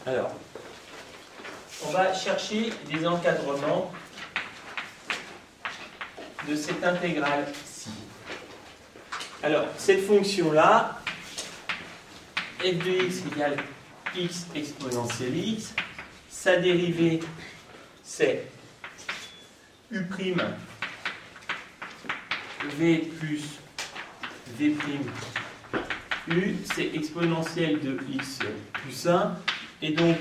Alors, on va chercher des encadrements de cette intégrale-ci. Alors, cette fonction-là, f de x égale x exponentielle x, sa dérivée, c'est u' v plus v' u, c'est exponentielle de x plus 1, et donc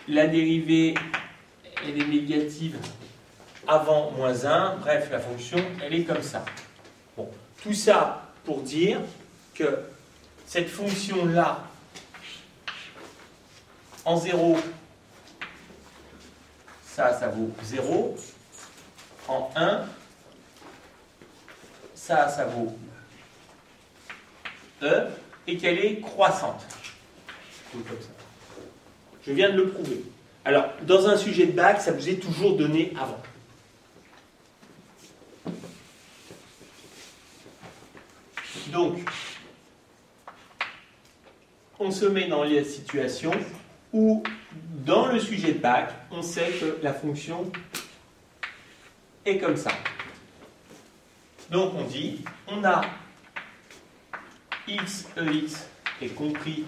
la dérivée, elle est négative avant moins 1, bref, la fonction, elle est comme ça. Bon, tout ça pour dire que cette fonction-là, en 0, ça vaut 0. En 1, ça vaut E, et qu'elle est croissante. Tout comme ça. Je viens de le prouver. Alors, dans un sujet de bac, ça vous est toujours donné avant. Donc, on se met dans la situation où, dans le sujet de bac, on sait que la fonction est comme ça. Donc, on dit, on a x, ex est compris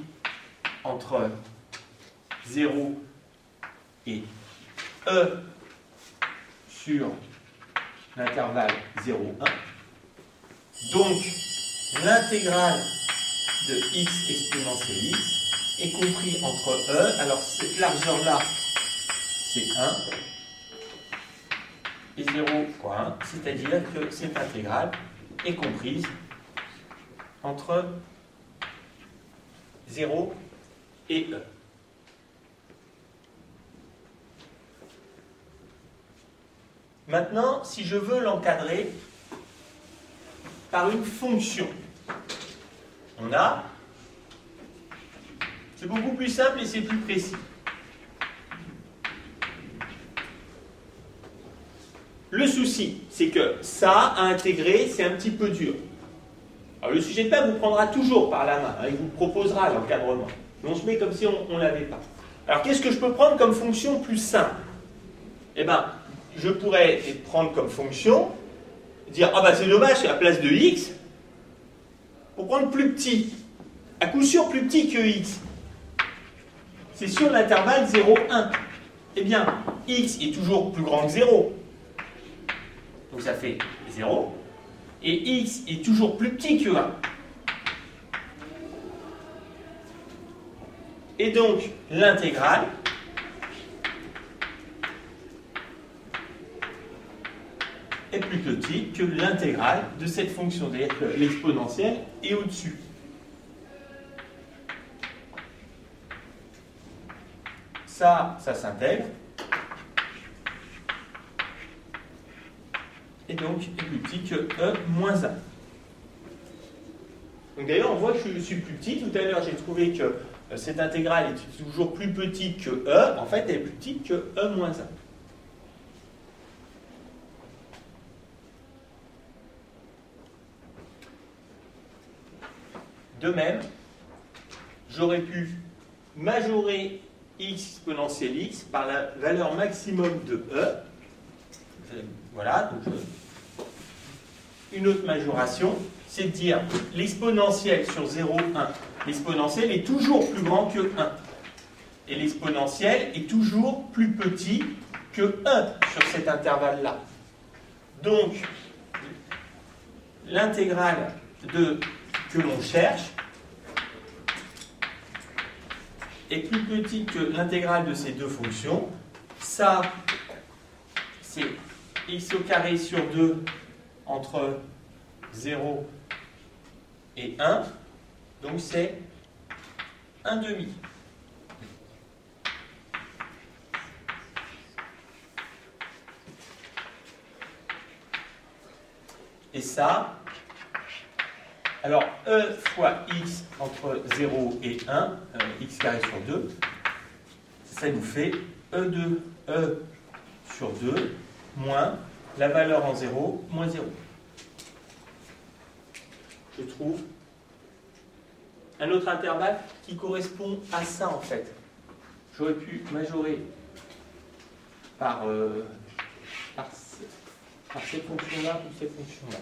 entre 0 et e sur l'intervalle 0, 1. Donc, l'intégrale de x exponentielle x est compris entre e, alors cette largeur-là, c'est 1, et 0 fois 1, c'est-à-dire que cette intégrale est comprise entre 0 et e. Maintenant, si je veux l'encadrer par une fonction, on a, c'est beaucoup plus simple et c'est plus précis. Le souci, c'est que ça, à intégrer, c'est un petit peu dur. Alors, le sujet de bac vous prendra toujours par la main, hein, il vous proposera l'encadrement. Mais on se met comme si on ne l'avait pas. Alors, qu'est-ce que je peux prendre comme fonction plus simple? Eh bien, je pourrais prendre comme fonction, dire, ah bah c'est dommage, c'est à la place de x, pour prendre plus petit. À coup sûr plus petit que x. C'est sur l'intervalle 0, 1. Eh bien, x est toujours plus grand que 0. Donc ça fait 0. Et x est toujours plus petit que 1. Et donc, l'intégrale est plus petite que l'intégrale de cette fonction. C'est-à-dire que l'exponentielle est au-dessus. Ça s'intègre. Et donc est plus petit que e moins 1. Donc d'ailleurs, on voit que je suis plus petit. Tout à l'heure, j'ai trouvé que cette intégrale est toujours plus petite que e. En fait, elle est plus petite que e moins 1. De même, j'aurais pu majorer x exponentielle x par la valeur maximum de e. Voilà, donc une autre majoration, c'est de dire l'exponentielle sur 0, 1, l'exponentielle est toujours plus grand que 1. Et l'exponentielle est toujours plus petit que 1 sur cet intervalle-là. Donc, l'intégrale que l'on cherche est plus petite que l'intégrale de ces deux fonctions. Ça, c'est x au carré sur 2 entre 0 et 1. Donc c'est 1 demi. Et ça, alors e fois x entre 0 et 1, x carré sur 2, ça nous fait e de e sur 2 moins la valeur en 0 moins 0. Je trouve un autre intervalle qui correspond à ça en fait. J'aurais pu majorer par cette fonction-là ou cette fonction-là.